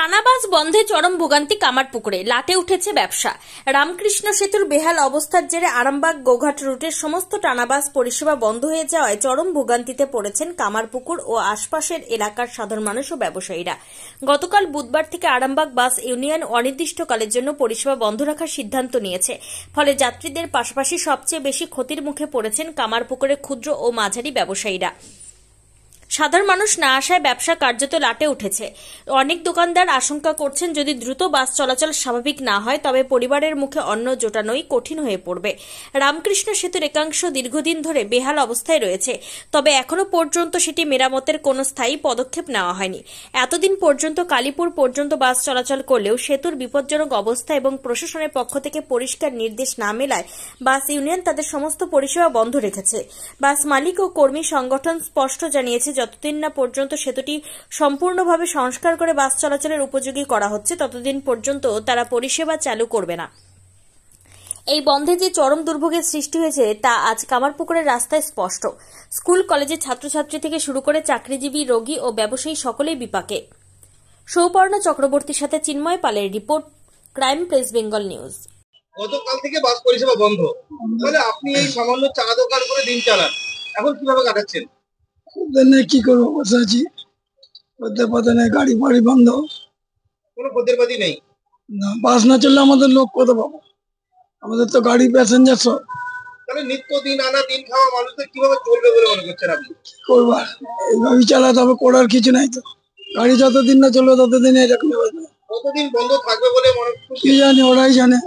টানাবাস বন্ধে চরম ভোগান্তি কামারপুকুরে, লাটে উঠেছে ব্যবসা। রামকৃষ্ণ সেতুর বেহাল অবস্থার জেরে আরামবাগ গোঘাট রুটের সমস্ত টানাবাস পরিষেবা বন্ধ হয়ে যাওয়ায় চরম ভোগান্তিতে পড়েছেন কামারপুকুর ও আশপাশের এলাকার সাধারণ মানুষ ও ব্যবসায়ীরা। গতকাল বুধবার থেকে আরামবাগ বাস ইউনিয়ন অনির্দিষ্টকালের জন্য পরিষেবা বন্ধ রাখার সিদ্ধান্ত নিয়েছে। ফলে যাত্রীদের পাশাপাশি সবচেয়ে বেশি ক্ষতির মুখে পড়েছেন কামারপুকুরের ক্ষুদ্র ও মাঝারি ব্যবসায়ীরা। সাধারণ মানুষ না আসায় ব্যবসা কার্যত লাটে উঠেছে। অনেক দোকানদার আশঙ্কা করছেন, যদি দ্রুত বাস চলাচল স্বাভাবিক না হয় তবে পরিবারের মুখে অন্ন জোটানোই কঠিন হয়ে পড়বে। রামকৃষ্ণ সেতুর একাংশ দীর্ঘদিন ধরে বেহাল অবস্থায় রয়েছে, তবে এখনো পর্যন্ত সেটি মেরামতের কোনো স্থায়ী পদক্ষেপ নেওয়া হয়নি। এতদিন পর্যন্ত কালীপুর পর্যন্ত বাস চলাচল করলেও সেতুর বিপজ্জনক অবস্থা এবং প্রশাসনের পক্ষ থেকে পরিষ্কার নির্দেশ না মেলায় বাস ইউনিয়ন তাদের সমস্ত পরিষেবা বন্ধ রেখেছে। বাস মালিক ও কর্মী সংগঠন স্পষ্ট জানিয়েছে, যতদিন না পর্যন্ত সেতুটি সম্পূর্ণভাবে সংস্কার করে বাস চলাচলের উপযোগী করা হচ্ছে ততদিন পর্যন্ত তারা পরিষেবা চালু করবে না। এই বন্ধে যে চরম দুর্ভোগের সৃষ্টি হয়েছে তা আজ কামারপুকুরের রাস্তায় স্পষ্ট। স্কুল কলেজের ছাত্রছাত্রী থেকে শুরু করে চাকরিজীবী, রোগী ও ব্যবসায়ী সকলেই বিপাকে। সৌপর্ণ চক্রবর্তীর সাথে চিন্ময় পালের report, crime press Bengal news. গতকাল থেকে বাস পরিষেবা বন্ধ, তাহলে আপনি এই সামান্য চা দোকান করে দিন চালান, এখন কিভাবে কাটাচ্ছেন? কি করবো, বসে আছি। খদ্দের পাতি নেই, গাড়ি ফাড়ি বন্ধ, কোনো খদ্দের পাতি নেই। না, বাস না চললে আমাদের লোক কত পাবো? আমাদের তো গাড়ি প্যাসেঞ্জার সব। তাহলে নিত্য দিন আনা দিন খাওয়া মানুষদের কিভাবে চলবে বলে মনে করছেন আপনি? কি করবার, এইভাবেই চালাতে হবে, করার কিছু নাই তো। গাড়ি যতদিন না চলবে ততদিন এরকম হবে। কতদিন বন্ধ থাকবে বলে মনে করছেন? কি জানি, ওরাই জানে,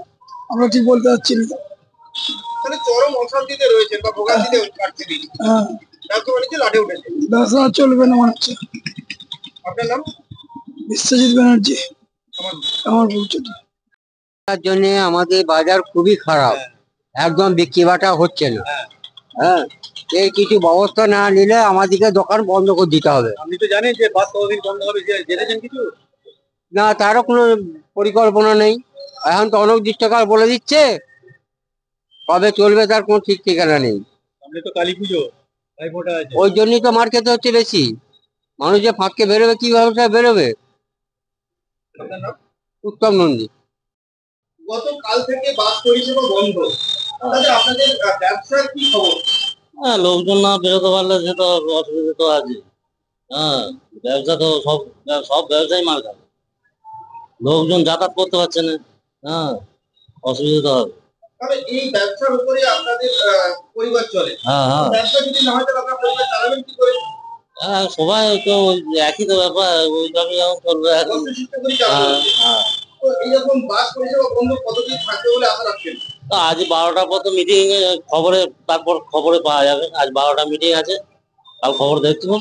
আমরা ঠিক বলতে পারছি না। তাহলে চরম অশান্তিতে রয়েছেন বা ভোগান্তিতে কাটছেন। হ্যাঁ, ব্যবসা বাণিজ্য লাটে উঠেছে, ব্যবসা আর চলবে না মনে হচ্ছে। আপনার নাম? বিশ্বজিৎ ব্যানার্জি, আমার বলছি। তার জন্য আমাদের বাজার খুবই খারাপ, একদম বিক্রি বাটা হচ্ছে না। হ্যাঁ, এই কিছু ব্যবস্থা না নিলে আমাদেরকে দোকান বন্ধ করে দিতে হবে। আপনি তো জানেন যে বাস কতদিন বন্ধ হবে, জেনেছেন কিছু? না, তারও কোনো পরিকল্পনা নেই। এখন তো অনির্দিষ্টকাল বলে দিচ্ছে, কবে চলবে তার কোনো ঠিক ঠিকানা নেই। আপনি তো কালী পুজো, ওই জন্যই তো মার খেতে হচ্ছে বেশি। মানুষ যে ফাঁককে বেরোবে, কিভাবে বেরোবে? আপনার নাম? উত্তম নন্দী। গতকাল থেকে বাস পরিষেবা বন্ধ, তাহলে আপনাদের ব্যবসার কি খবর? হ্যাঁ, লোকজন না বেরোতে পারলে সে তো অসুবিধা তো আছে। হ্যাঁ, ব্যবসা তো সব সব ব্যবসায়ী মার খাবে, লোকজন যাতায়াত করতে পারছে না। হ্যাঁ, অসুবিধা তো হবে। তাহলে এই ব্যবসার উপরে আপনাদের পরিবার চলে। হ্যাঁ হ্যাঁ ব্যবসা যদি না হয় তাহলে আপনার পরিবার চালাবেন কি করে? হ্যাঁ, সবাই তো একই তো ব্যাপার, ওইভাবে যেমন চলবে এখন। তো এইরকম বাস পরিষেবা বন্ধ কতদিন থাকবে বলে আশা রাখছেন? তো আজ 12টার পর তো মিটিং খবরে, তারপর খবরে পাওয়া যাবে। আজ 12টা মিটিং আছে, কাল খবর দেখবো।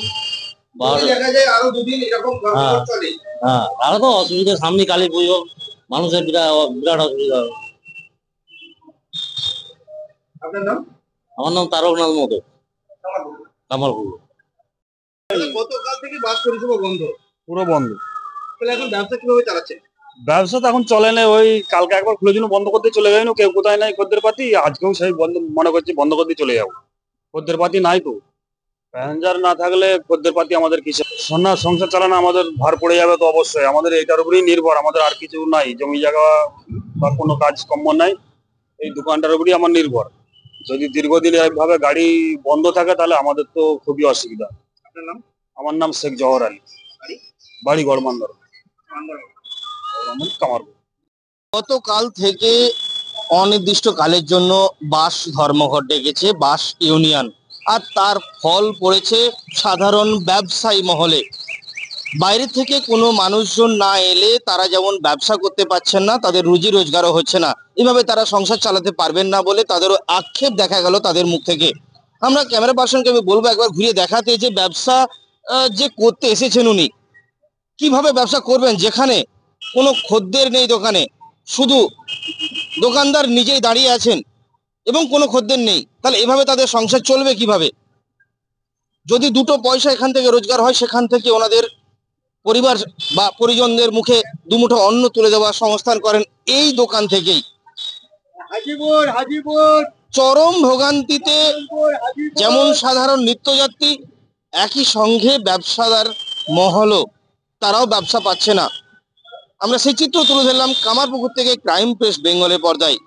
দেখা যায় আরো দুদিন এরকম চলে। হ্যাঁ, তাহলে তো অসুবিধা, সামনে কালী পুজো, মানুষের বিরাট বিরাট অসুবিধা হবে। আপনার নাম? আমার নাম তারকনাথ মতো, কামারপুর। গতকাল থেকে বাস পরিষেবা বন্ধ, পুরো বন্ধ। তাহলে এখন ব্যবসা কিভাবে চালাচ্ছে? ব্যবসা তো এখন চলে না, ওই কালকে একবার খুলে দিন, বন্ধ করতে চলে গেল, কেউ কোথায় নাই খদ্দের পাতি, আজকেও সেই বন্ধ মনে করছে, বন্ধ করতে চলে যাবো। খদ্দের পাতি নাই তো, প্যাসেঞ্জার না থাকলে খদ্দের পাতি আমাদের কিছু সংসার চালানো আমাদের ভার পড়ে যাবে। তো অবশ্যই আমাদের এটার উপরেই নির্ভর, আমাদের আর কিছু নাই, জমি জায়গা বা কোনো কাজ কম্ম নাই, এই দোকানটার উপরেই আমার নির্ভর। যদি দীর্ঘদিন এইভাবে গাড়ি বন্ধ থাকে তাহলে আমাদের তো খুবই অসুবিধা। আপনার নাম? আমার নাম শেখ জওহর আলী, বাড়ি গড়মান্দর, কামারপুর। গতকাল থেকে অনির্দিষ্টকালের জন্য বাস ধর্মঘট ডেকেছে বাস ইউনিয়ন, আর তার ফল পড়েছে সাধারণ ব্যবসায়ী মহলে। বাইরে থেকে কোনো মানুষজন না এলে তারা যেমন ব্যবসা করতে পারছেন না, তাদের রুজি রোজগারও হচ্ছে না, এভাবে তারা সংসার চালাতে পারবেন না বলে তাদেরও আক্ষেপ দেখা গেল তাদের মুখ থেকে। আমরা ক্যামেরা পার্সনকে আমি বলবো একবার ঘুরিয়ে দেখাতে যে ব্যবসা যে করতে এসেছেন উনি কিভাবে ব্যবসা করবেন, যেখানে কোনো খদ্দের নেই দোকানে, শুধু দোকানদার নিজেই দাঁড়িয়ে আছেন এবং কোনো খদ্দের নেই। তাহলে এভাবে তাদের সংসার চলবে কিভাবে? যদি দুটো পয়সা এখান থেকে রোজগার হয়, সেখান থেকে ওনাদের পরিবার বা পরিজনদের মুখে দুমুঠো অন্ন তুলে দেওয়ার সংস্থান করেন এই দোকান থেকেই। চরম ভোগান্তিতে যেমন সাধারণ নিত্যযাত্রী, একই সঙ্গে ব্যবসাদার মহলও, তারাও ব্যবসা পাচ্ছে না। আমরা সেই চিত্র তুলে ধরলাম কামারপুকুর থেকে ক্রাইম প্রেস বেঙ্গলের পর্দায়।